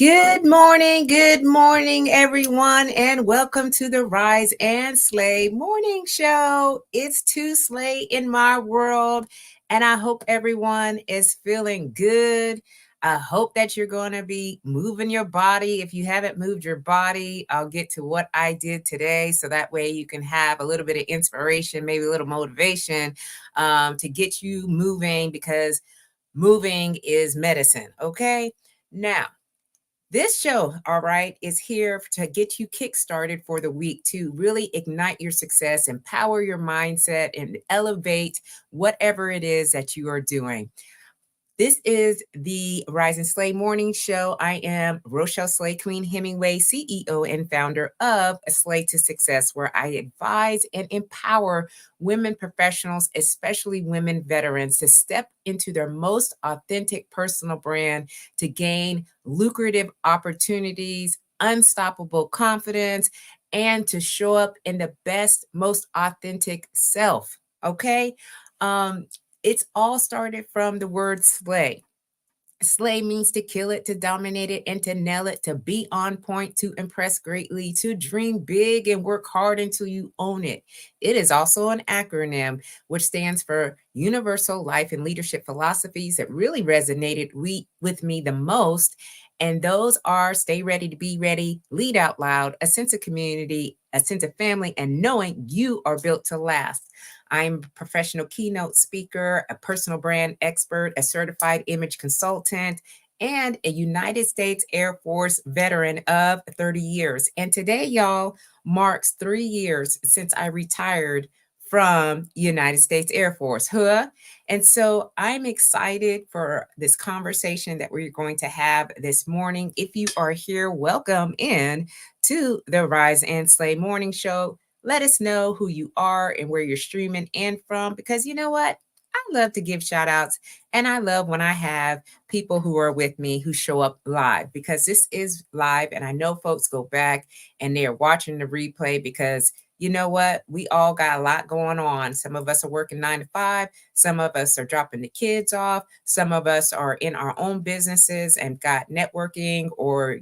Good morning, everyone, and welcome to the Rise and Slay Morning Show. It's to slay in my world, and I hope everyone is feeling good. I hope that you're going to be moving your body. If you haven't moved your body, I'll get to what I did today so that way you can have a little bit of inspiration, maybe a little motivation to get you moving because moving is medicine. Okay. Now, this show, all right, is here to get you kick-started for the week to really ignite your success, empower your mindset, and elevate whatever it is that you are doing. This is the Rise and Slay Morning Show. I am Rochelle Slay Queen Hemingway, CEO and founder of Slay to Success, where I advise and empower women professionals, especially women veterans, to step into their most authentic personal brand to gain lucrative opportunities, unstoppable confidence, and to show up in the best, most authentic self. Okay. It's all started from the word slay. Slay means to kill it, to dominate it, and to nail it, to be on point, to impress greatly, to dream big and work hard until you own it. It is also an acronym which stands for Universal Life and Leadership Philosophies that really resonated with me the most. And those are stay ready to be ready, lead out loud, a sense of community, a sense of family, and knowing you are built to last. I'm a professional keynote speaker, a personal brand expert, a certified image consultant, and a United States Air Force veteran of 30 years. And today, y'all, marks 3 years since I retired from United States Air Force. Huh? And so I'm excited for this conversation that we're going to have this morning. If you are here, welcome in to the Rise and Slay Morning Show. Let us know who you are and where you're streaming in from, because you know what? I love to give shout outs, and I love when I have people who are with me who show up live, because this is live. And I know folks go back and they're watching the replay because you know what? We all got a lot going on. Some of us are working 9 to 5. Some of us are dropping the kids off. Some of us are in our own businesses and got networking or,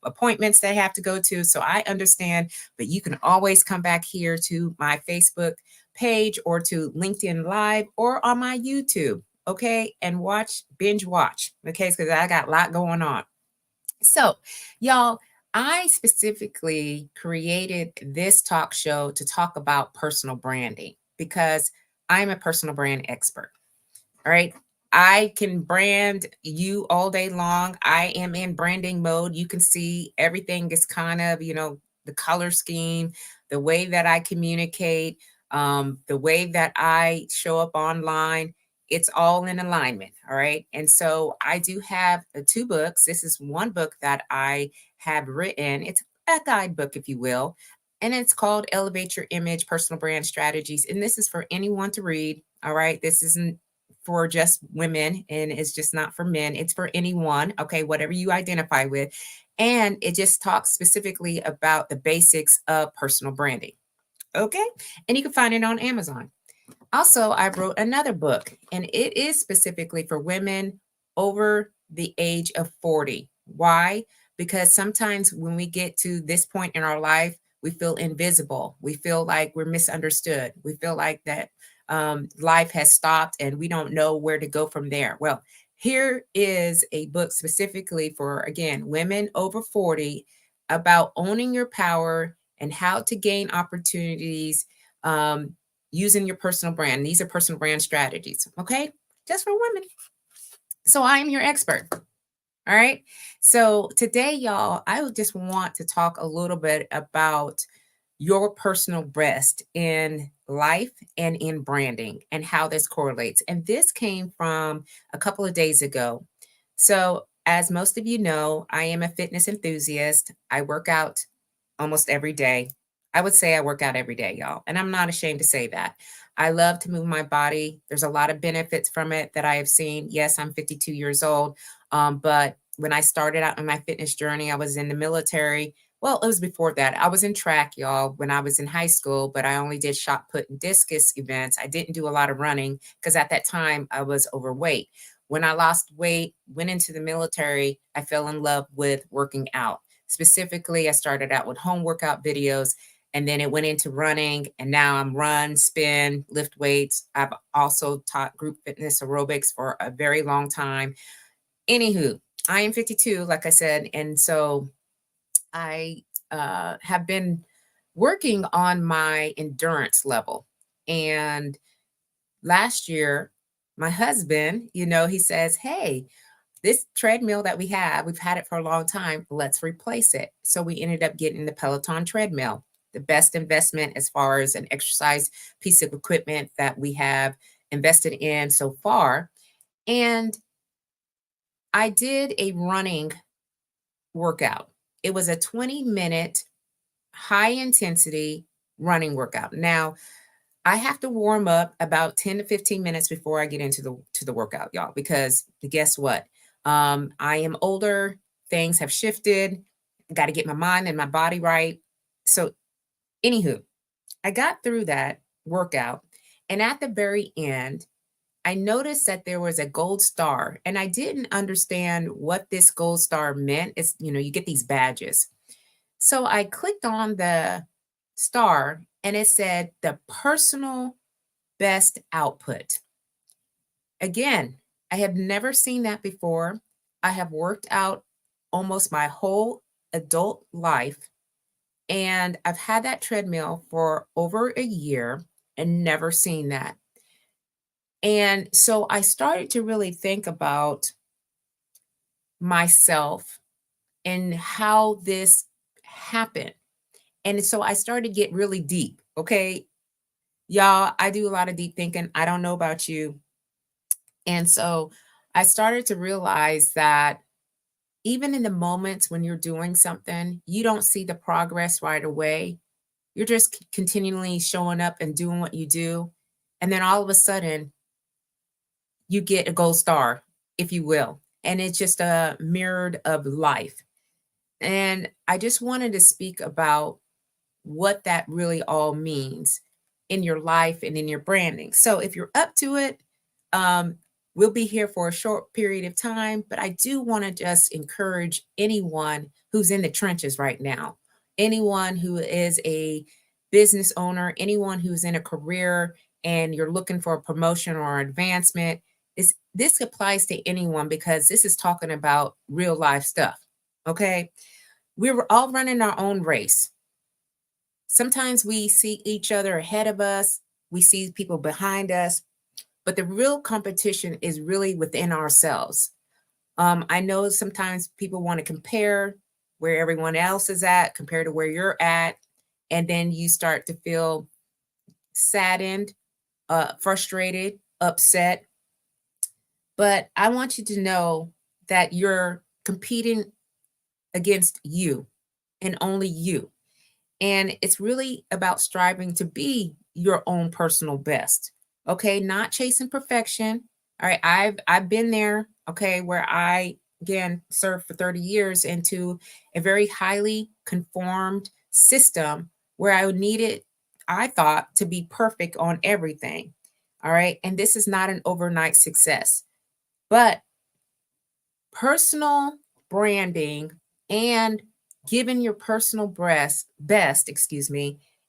appointments they have to go to. So I understand, but you can always come back here to my Facebook page or to LinkedIn Live or on my YouTube, okay? And binge watch, okay? Because I got a lot going on. So, y'all, I specifically created this talk show to talk about personal branding because I'm a personal brand expert. All right. I can brand you all day long. I am in branding mode. You can see everything is kind of, the color scheme, the way that I communicate, the way that I show up online. It's all in alignment. All right. And so I do have 2 books. This is one book that I have written. It's a guidebook, if you will. And it's called Elevate Your Image, Personal Brand Strategies. And this is for anyone to read. All right. This isn't for just women, and it's just not for men. It's for anyone. Okay. Whatever you identify with. And it just talks specifically about the basics of personal branding. Okay. And you can find it on Amazon. Also, I wrote another book, and it is specifically for women over the age of 40. Why? Because sometimes when we get to this point in our life, we feel invisible. We feel like we're misunderstood. We feel like that life has stopped and we don't know where to go from there. Well, here is a book specifically for, again, women over 40 about owning your power and how to gain opportunities using your personal brand. These are personal brand strategies, okay? Just for women. So I am your expert. All right. So today, y'all, I just want to talk a little bit about your personal best in life and in branding and how this correlates. And this came from a couple of days ago. So as most of you know, I am a fitness enthusiast. I work out almost every day. I would say I work out every day, y'all. And I'm not ashamed to say that. I love to move my body. There's a lot of benefits from it that I have seen. Yes, I'm 52 years old. But when I started out on my fitness journey, I was in the military. Well, it was before that. I was in track, y'all, when I was in high school, but I only did shot put and discus events. I didn't do a lot of running because at that time I was overweight. When I lost weight, went into the military, I fell in love with working out. Specifically, I started out with home workout videos, and then it went into running, and now I'm run, spin, lift weights. I've also taught group fitness aerobics for a very long time. Anywho, I am 52, like I said, and so I have been working on my endurance level. And last year, my husband, he says, "Hey, this treadmill that we've had it for a long time. Let's replace it." So we ended up getting the Peloton treadmill, the best investment as far as an exercise piece of equipment that we have invested in so far. And I did a running workout. It was a 20-minute high intensity running workout. Now, I have to warm up about 10 to 15 minutes before I get into the workout, y'all, because guess what? I am older, things have shifted, got to get my mind and my body right. So, anywho, I got through that workout, and at the very end, I noticed that there was a gold star, and I didn't understand what this gold star meant. It's, you get these badges. So I clicked on the star and it said the personal best output. Again, I have never seen that before. I have worked out almost my whole adult life, and I've had that treadmill for over a year and never seen that. And so I started to really think about myself and how this happened. And so I started to get really deep. Okay. Y'all, I do a lot of deep thinking. I don't know about you. And so I started to realize that even in the moments when you're doing something, you don't see the progress right away. You're just continually showing up and doing what you do. And then all of a sudden, you get a gold star, if you will. And it's just a mirrored of life. And I just wanted to speak about what that really all means in your life and in your branding. So if you're up to it, um, we'll be here for a short period of time, but I do want to just encourage anyone who's in the trenches right now, anyone who is a business owner, anyone who's in a career and you're looking for a promotion or advancement. This applies to anyone because this is talking about real life stuff. Okay. We're all running our own race. Sometimes we see each other ahead of us, we see people behind us, but the real competition is really within ourselves. I know sometimes people want to compare where everyone else is at compared to where you're at, and then you start to feel saddened, frustrated, upset. But I want you to know that you're competing against you and only you. And it's really about striving to be your own personal best. Okay, not chasing perfection. All right, I've been there, okay, where I again served for 30 years into a very highly conformed system where I needed, I thought, to be perfect on everything. All right, and this is not an overnight success. But personal branding and giving your personal best,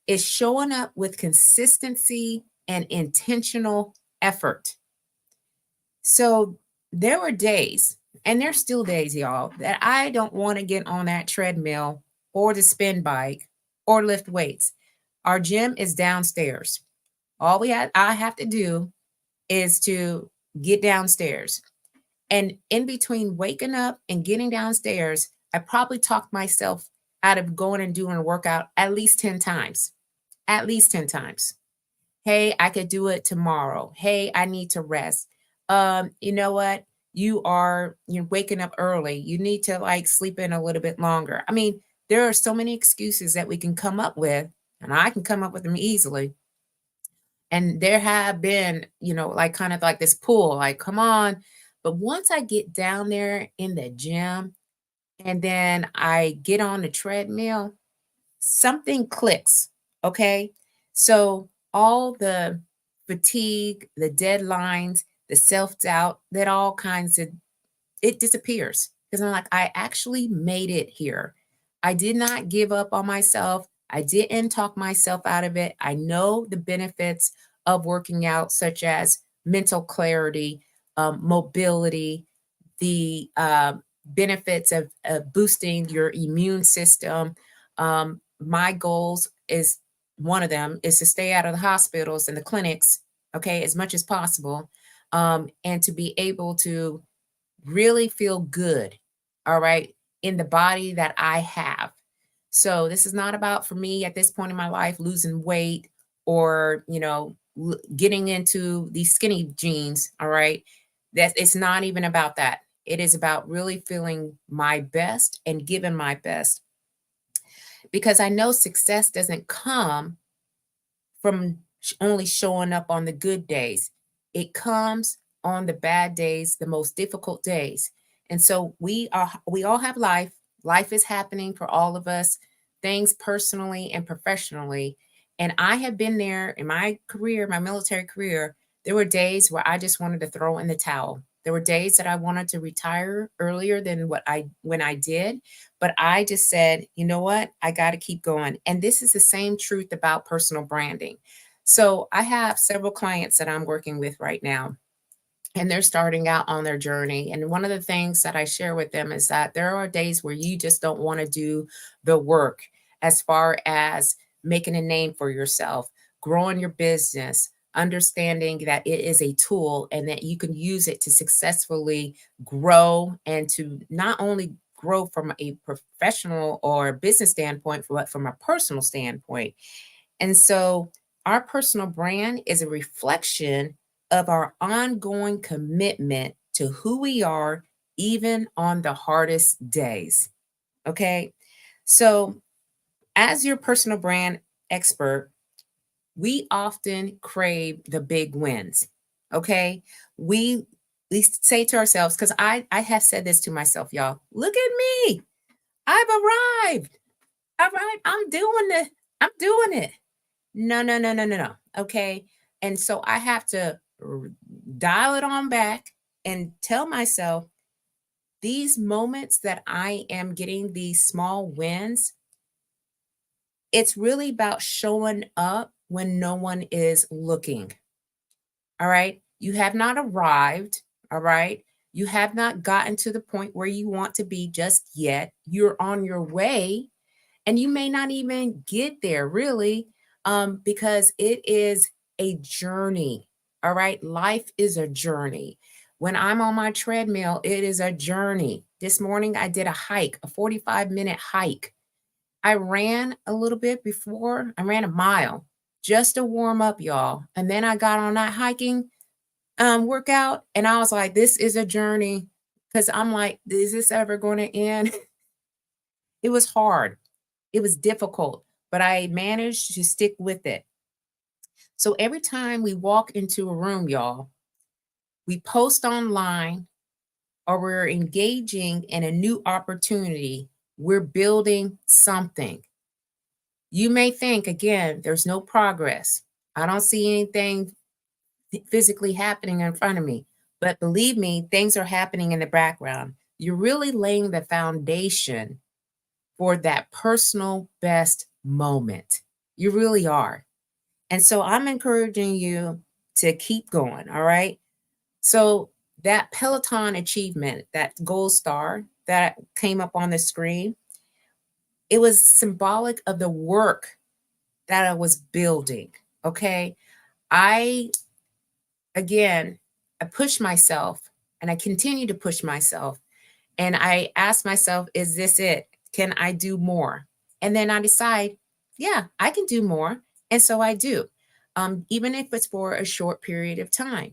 is showing up with consistency and intentional effort. So there were days, and there's still days, y'all, that I don't want to get on that treadmill or the spin bike or lift weights. Our gym is downstairs. I have to do is to get downstairs. And in between waking up and getting downstairs, I probably talked myself out of going and doing a workout at least 10 times. At least 10 times. Hey, I could do it tomorrow. Hey, I need to rest. You know what? You're waking up early. You need to like sleep in a little bit longer. I mean, there are so many excuses that we can come up with, and I can come up with them easily. And there have been, like kind of like this pull, like, come on. But once I get down there in the gym and then I get on the treadmill, something clicks. Okay. So all the fatigue, the deadlines, the self-doubt, that all kinds of it disappears because I'm like, I actually made it here. I did not give up on myself. I didn't talk myself out of it. I know the benefits of working out, such as mental clarity, mobility, the benefits of boosting your immune system. My goals is one of them is to stay out of the hospitals and the clinics, okay, as much as possible, and to be able to really feel good, all right, in the body that I have. So this is not about for me at this point in my life losing weight or, getting into these skinny jeans, all right? That it's not even about that. It is about really feeling my best and giving my best because I know success doesn't come from only showing up on the good days. It comes on the bad days, the most difficult days. And so we all have life. Life is happening for all of us, things personally and professionally. And I have been there in my career, my military career. There were days where I just wanted to throw in the towel. There were days that I wanted to retire earlier than when I did, but I just said, you know what? I got to keep going. And this is the same truth about personal branding. So I have several clients that I'm working with right now, and they're starting out on their journey. And one of the things that I share with them is that there are days where you just don't want to do the work as far as making a name for yourself, growing your business, understanding that it is a tool and that you can use it to successfully grow and to not only grow from a professional or business standpoint, but from a personal standpoint. And so our personal brand is a reflection of our ongoing commitment to who we are, even on the hardest days. Okay. So, as your personal brand expert, we often crave the big wins. Okay. We we say to ourselves, because I have said this to myself, y'all, look at me. I've arrived. All right, I'm doing it. I'm doing it. No, no, no, no, no, no. Okay. And so I have to dial it on back and tell myself these moments that I am getting these small wins, it's really about showing up when no one is looking. All right. You have not arrived. All right. You have not gotten to the point where you want to be just yet. You're on your way, and you may not even get there really, because it is a journey. All right. Life is a journey. When I'm on my treadmill, it is a journey. This morning, I did a hike, a 45-minute hike. I ran a little bit before, I ran a mile just to warm up, y'all. And then I got on that hiking workout, and I was like, this is a journey. Because I'm like, is this ever going to end? It was hard. It was difficult, but I managed to stick with it. So every time we walk into a room, y'all, we post online or we're engaging in a new opportunity, we're building something. You may think, again, there's no progress. I don't see anything physically happening in front of me. But believe me, things are happening in the background. You're really laying the foundation for that personal best moment. You really are. And so I'm encouraging you to keep going. All right. So that Peloton achievement, that gold star that came up on the screen, it was symbolic of the work that I was building. Okay. I, again, I pushed myself and I continue to push myself. And I asked myself, is this it? Can I do more? And then I decide, yeah, I can do more. And so I do, even if it's for a short period of time.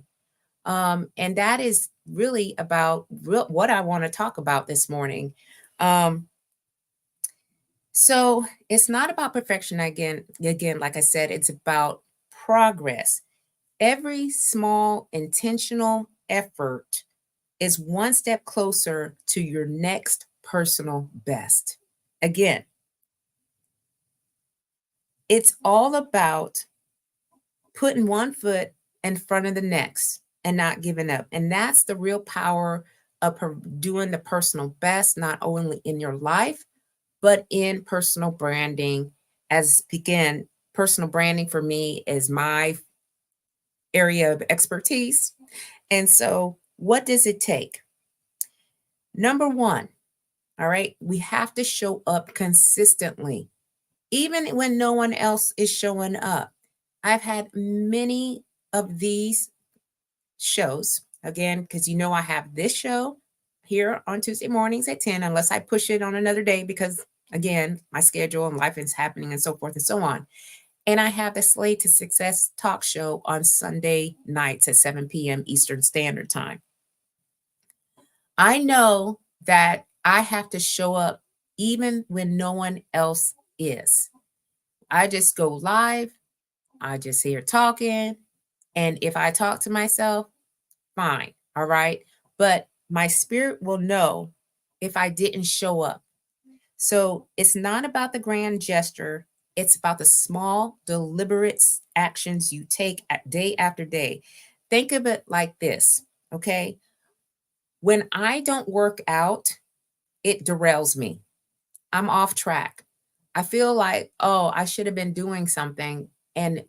And that is really about what I want to talk about this morning. Um, so it's not about perfection again, like I said, it's about progress. Every small intentional effort is one step closer to your next personal best. Again, it's all about putting one foot in front of the next and not giving up. And that's the real power of doing the personal best, not only in your life, but in personal branding. As again, personal branding for me is my area of expertise. And so, what does it take? Number one, all right, we have to show up consistently, even when no one else is showing up. I've had many of these shows, again, because I have this show here on Tuesday mornings at 10, unless I push it on another day because, again, my schedule and life is happening and so forth and so on. And I have the Slay to Success talk show on Sunday nights at 7 p.m. Eastern Standard Time. I know that I have to show up even when no one else is. I just go live, I just hear talking. And if I talk to myself, fine. All right. But my spirit will know if I didn't show up. So it's not about the grand gesture. It's about the small, deliberate actions you take day after day. Think of it like this. Okay. When I don't work out, it derails me. I'm off track. I feel like, oh, I should have been doing something. And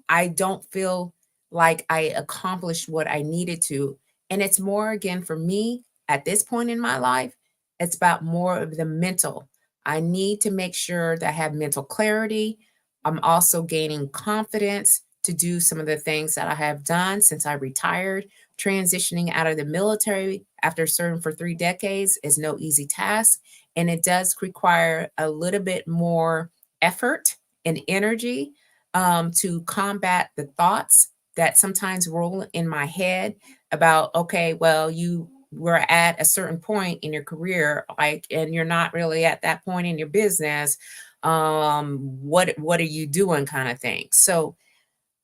I don't feel like I accomplished what I needed to. And it's more, again, for me at this point in my life, it's about more of the mental. I need to make sure that I have mental clarity. I'm also gaining confidence to do some of the things that I have done since I retired. Transitioning out of the military after serving for 3 decades is no easy task. And it does require a little bit more effort and energy to combat the thoughts that sometimes roll in my head about, okay, well, you were at a certain point in your career, like, and you're not really at that point in your business. What are you doing, kind of thing. So,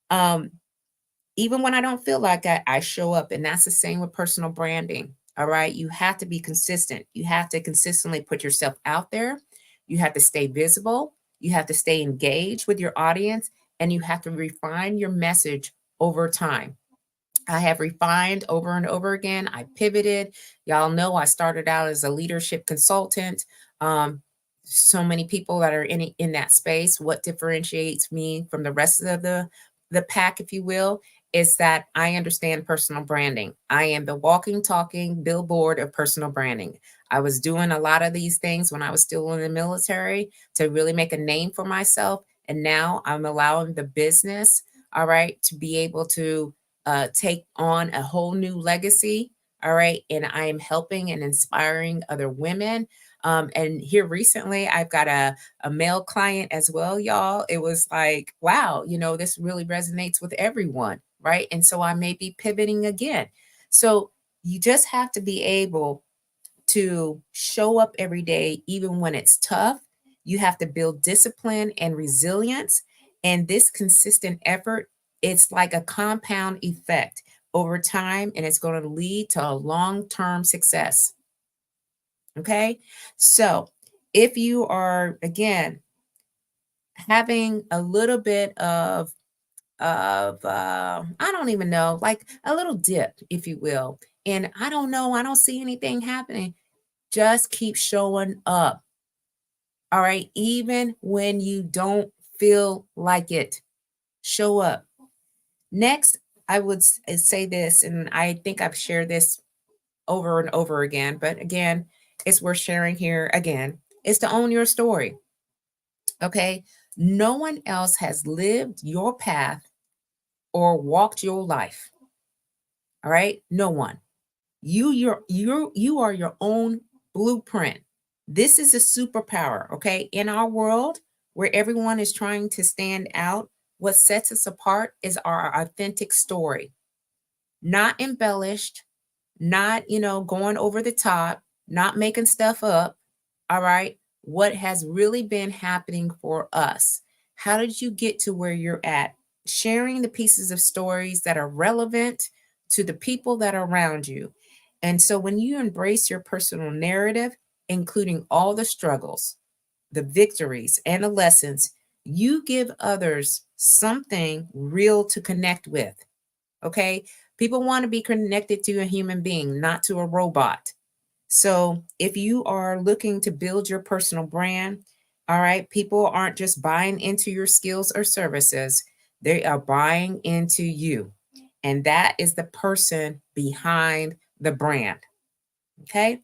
um, even when I don't feel like I show up, and that's the same with personal branding. All right, you have to be consistent. You have to consistently put yourself out there. You have to stay visible. You have to stay engaged with your audience, and you have to refine your message over time. I have refined over and over again. I pivoted. Y'all know I started out as a leadership consultant. Um, so many people that are in that space. What differentiates me from the rest of the pack, if you will, is that I understand personal branding. I am the walking, talking billboard of personal branding. I was doing a lot of these things when I was still in the military to really make a name for myself. And now I'm allowing the business, all right, to be able to take on a whole new legacy. All right. And I am helping and inspiring other women. And here recently, I've got a male client as well, y'all. It was like, wow, this really resonates with everyone. Right. And so I may be pivoting again. So you just have to be able to show up every day, even when it's tough. You have to build discipline and resilience. And this consistent effort, it's like a compound effect over time, and it's going to lead to a long term success. Okay. So if you are, again, having a little bit of I don't even know, like a little dip, if you will, and I don't know, I don't see anything happening, just keep showing up. All right. Even when you don't feel like it, show up. Next, I would say this, and I think I've shared this over and over again, but again, it's worth sharing here again, is to own your story. Okay. No one else has lived your path or walked your life. All right. No one. You are your own blueprint. This is a superpower, okay? In our world where everyone is trying to stand out, what sets us apart is our authentic story. Not embellished, not, going over the top, not making stuff up. All right? What has really been happening for us? How did you get to where you're at? Sharing the pieces of stories that are relevant to the people that are around you. And so when you embrace your personal narrative, including all the struggles, the victories, and the lessons, you give others something real to connect with. Okay. People want to be connected to a human being, not to a robot. So if you are looking to build your personal brand, all right, people aren't just buying into your skills or services, they are buying into you. And that is the person behind the brand. Okay.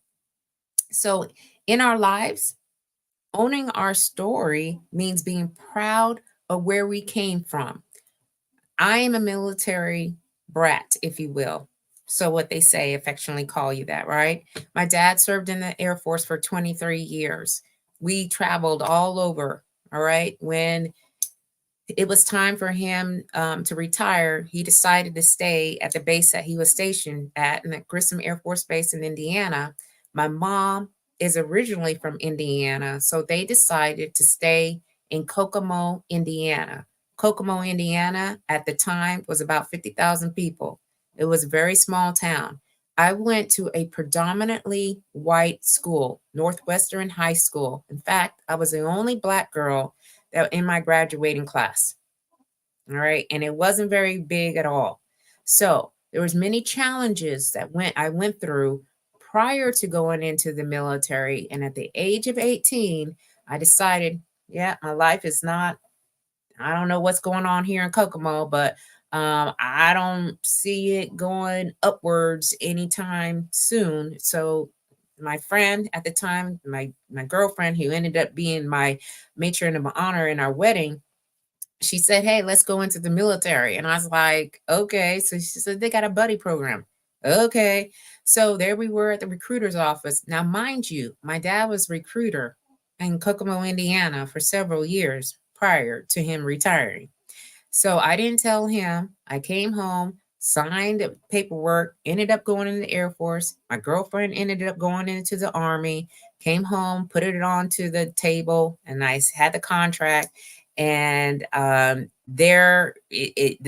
So in our lives, owning our story means being proud of where we came from. I am a military brat, if you will. So, what they say, affectionately call you that, right? My dad served in the Air Force for 23 years. We traveled all over, all right? When it was time for him to retire, he decided to stay at the base that he was stationed at in the Grissom Air Force Base in Indiana. My mom is originally from Indiana, so they decided to stay in Kokomo, Indiana. Kokomo, Indiana at the time was about 50,000 people. It was a very small town. I went to a predominantly white school, Northwestern High School. In fact, I was the only Black girl that in my graduating class. All right. And it wasn't very big at all. So there was many challenges that I went through prior to going into the military. And at the age of 18, I decided, yeah, my life is not, I don't know what's going on here in Kokomo, but I don't see it going upwards anytime soon. So my friend at the time, my girlfriend, who ended up being my matron of honor in our wedding, she said, "Hey, let's go into the military." And I was like, "Okay." So she said, "They got a buddy program." Okay. So there we were at the recruiter's office. Now, mind you, my dad was recruiter in Kokomo, Indiana for several years prior to him retiring. So I didn't tell him. I came home, signed the paperwork, ended up going in the Air Force. My girlfriend ended up going into the Army, came home, put it onto the table, and I had the contract. And the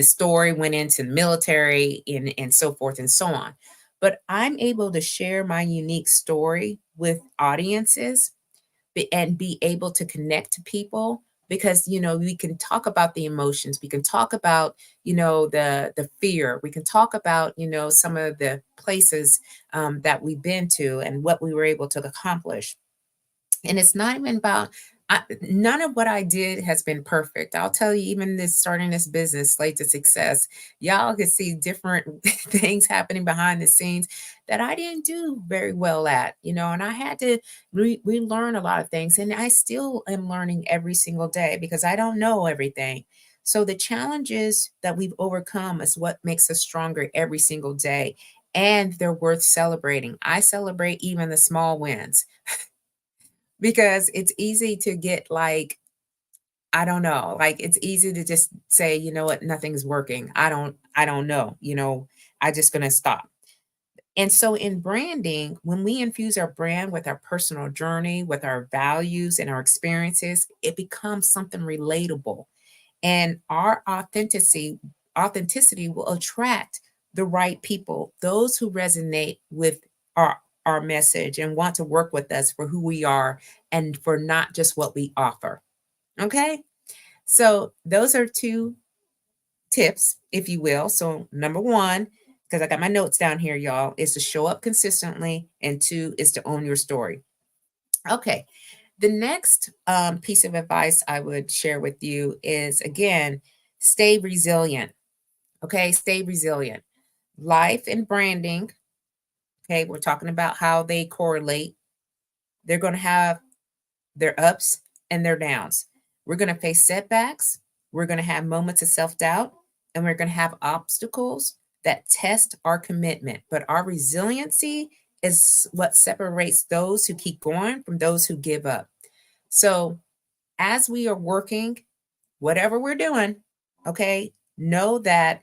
story went into the military and so forth and so on. But I'm able to share my unique story with audiences and be able to connect to people because we can talk about the emotions, we can talk about the fear, we can talk about some of the places that we've been to and what we were able to accomplish. And it's not even about none of what I did has been perfect. I'll tell you, even this starting this business, Slay to Success, y'all can see different things happening behind the scenes that I didn't do very well at, and I had to relearn a lot of things. And I still am learning every single day because I don't know everything. So the challenges that we've overcome is what makes us stronger every single day. And they're worth celebrating. I celebrate even the small wins because it's easy to get like, I don't know, like it's easy to just say, you know what, nothing's working. I don't know, I just gonna stop. And so in branding, when we infuse our brand with our personal journey, with our values and our experiences, it becomes something relatable. And our authenticity will attract the right people, those who resonate with our our message and want to work with us for who we are and for not just what we offer. Okay? So those are two tips, if you will. So number 1, because I got my notes down here, y'all, is to show up consistently, and 2 is to own your story. Okay. The next piece of advice I would share with you is, again, stay resilient. Okay, stay resilient. Life and branding, okay, we're talking about how they correlate. They're going to have their ups and their downs. We're going to face setbacks. We're going to have moments of self doubt, and we're going to have obstacles that test our commitment. But our resiliency is what separates those who keep going from those who give up. So, as we are working, whatever we're doing, okay, know that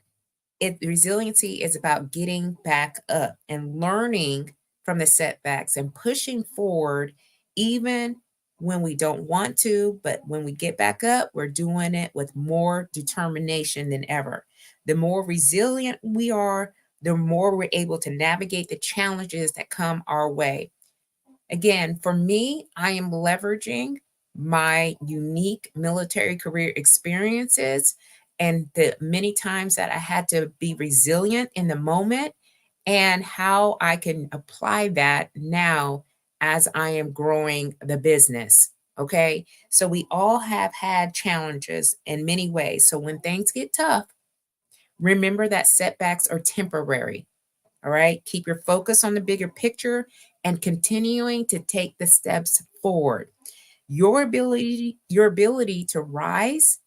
resiliency is about getting back up and learning from the setbacks and pushing forward even when we don't want to, but when we get back up, we're doing it with more determination than ever. The more resilient we are, the more we're able to navigate the challenges that come our way. Again, for me, I am leveraging my unique military career experiences and the many times that I had to be resilient in the moment, and how I can apply that now as I am growing the business. Okay. So we all have had challenges in many ways. So when things get tough, remember that setbacks are temporary. All right. Keep your focus on the bigger picture and continuing to take the steps forward. Your ability to rise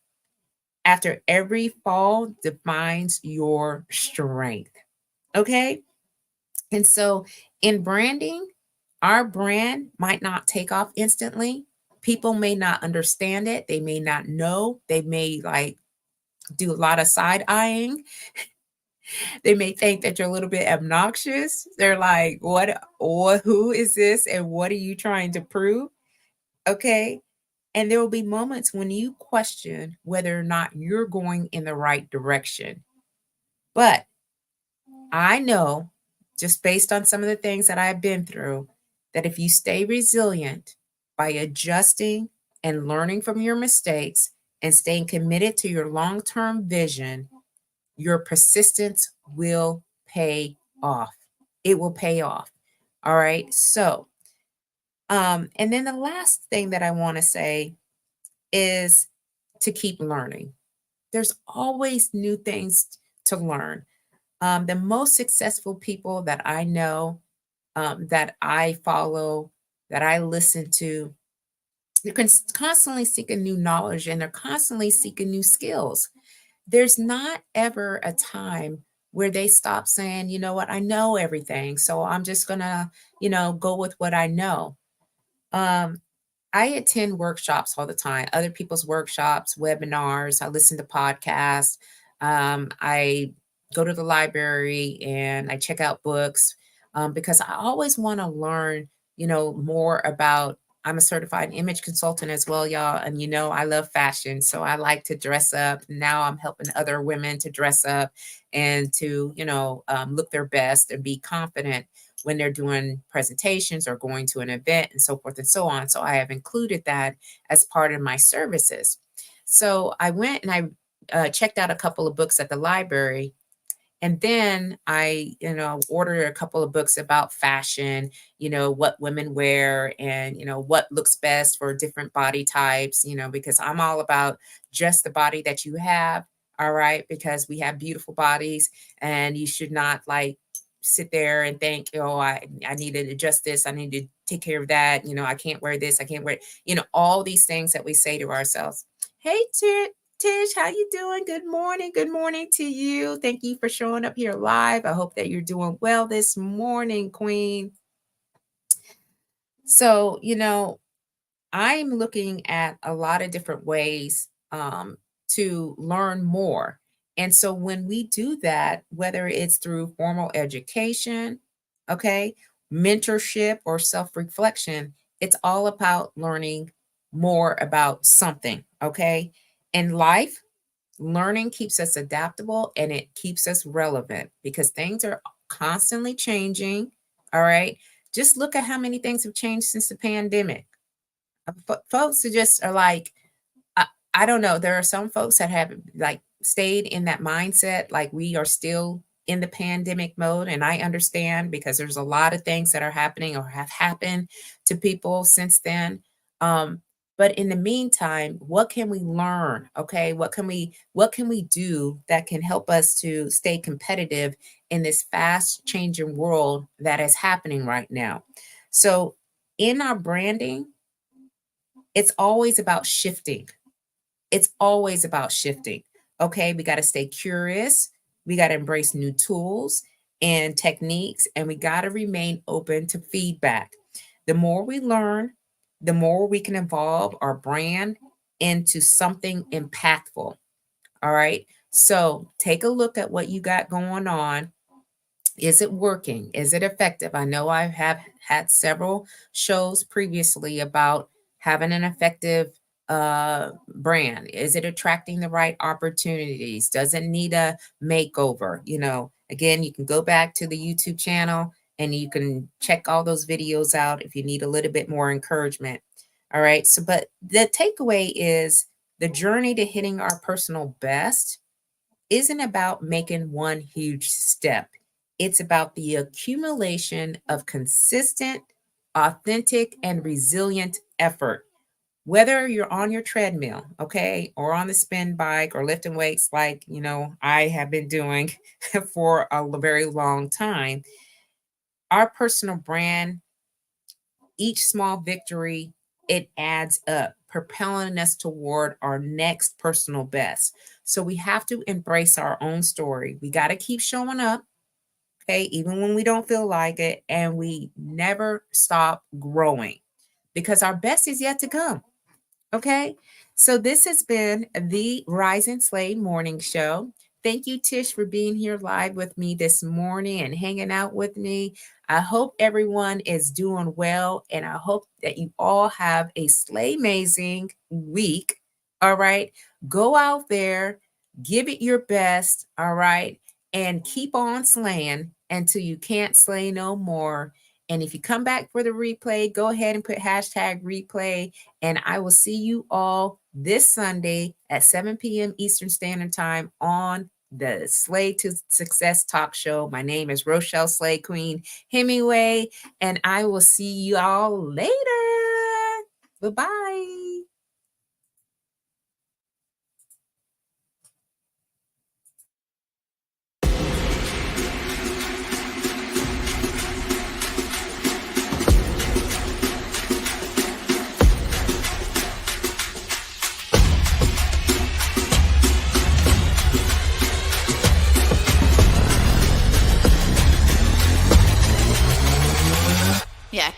after every fall defines your strength. Okay. And so in branding, our brand might not take off instantly. People may not understand it. They may not know. They may like do a lot of side eyeing. They may think that you're a little bit obnoxious. They're like, what, who is this? And what are you trying to prove? Okay. And there will be moments when you question whether or not you're going in the right direction. But I know, just based on some of the things that I've been through, that if you stay resilient by adjusting and learning from your mistakes and staying committed to your long term vision, your persistence will pay off. It will pay off. All right. So, and then the last thing that I want to say is to keep learning. There's always new things to learn. The most successful people that I know, that I follow, that I listen to, they're constantly seeking new knowledge and they're constantly seeking new skills. There's not ever a time where they stop saying, you know what, I know everything. So I'm just going to, go with what I know. Um, I attend workshops all the time, other people's workshops, webinars. I listen to podcasts. I go to the library and I check out books, because I always want to learn, more about. I'm a certified image consultant as well, y'all. And I love fashion. So I like to dress up. Now I'm helping other women to dress up and to, look their best and be confident when they're doing presentations or going to an event and so forth and so on. So I have included that as part of my services. So I went and I checked out a couple of books at the library. And then I, ordered a couple of books about fashion, what women wear and, what looks best for different body types, because I'm all about just the body that you have. All right. Because we have beautiful bodies and you should not like sit there and think, oh, I need to adjust this. I need to take care of that. I can't wear this. I can't wear, all these things that we say to ourselves. Hey, Tish, how you doing? Good morning. Good morning to you. Thank you for showing up here live. I hope that you're doing well this morning, Queen. So, I'm looking at a lot of different ways to learn more. And so when we do that, whether it's through formal education, okay, mentorship or self-reflection, it's all about learning more about something, okay? In life, learning keeps us adaptable and it keeps us relevant because things are constantly changing, all right? Just look at how many things have changed since the pandemic. Folks are like, I, I don't know. There are some folks that have like stayed in that mindset, like we are still in the pandemic mode. And I understand because there's a lot of things that are happening or have happened to people since then. Um, but in the meantime, what can we learn? Okay, what can we do that can help us to stay competitive in this fast changing world that is happening right now? So in our branding, it's always about shifting. It's always about shifting. Okay, we got to stay curious. We got to embrace new tools and techniques, and we got to remain open to feedback. The more we learn, the more we can evolve our brand into something impactful. All right. So take a look at what you got going on. Is it working? Is it effective? I know I have had several shows previously about having an effective brand. Is it attracting the right opportunities? Does it need a makeover? Again, you can go back to the YouTube channel and you can check all those videos out if you need a little bit more encouragement. All right. So, but the takeaway is the journey to hitting our personal best isn't about making one huge step. It's about the accumulation of consistent, authentic, and resilient effort. Whether you're on your treadmill, okay, or on the spin bike or lifting weights like, I have been doing for a very long time, our personal brand, each small victory, it adds up, propelling us toward our next personal best. So we have to embrace our own story. We got to keep showing up, okay, even when we don't feel like it, and we never stop growing because our best is yet to come. Okay, so this has been the Rise and Slay Morning Show. Thank you, Tish, for being here live with me this morning and hanging out with me. I hope everyone is doing well, and I hope that you all have a slay amazing week. All right, go out there, give it your best. All right, and keep on slaying until you can't slay no more. And if you come back for the replay, go ahead and put hashtag replay. And I will see you all this Sunday at 7 p.m. Eastern Standard Time on the Slay to Success Talk Show. My name is Rochelle Slay Queen Hemingway, and I will see you all later. Bye-bye. Yeah.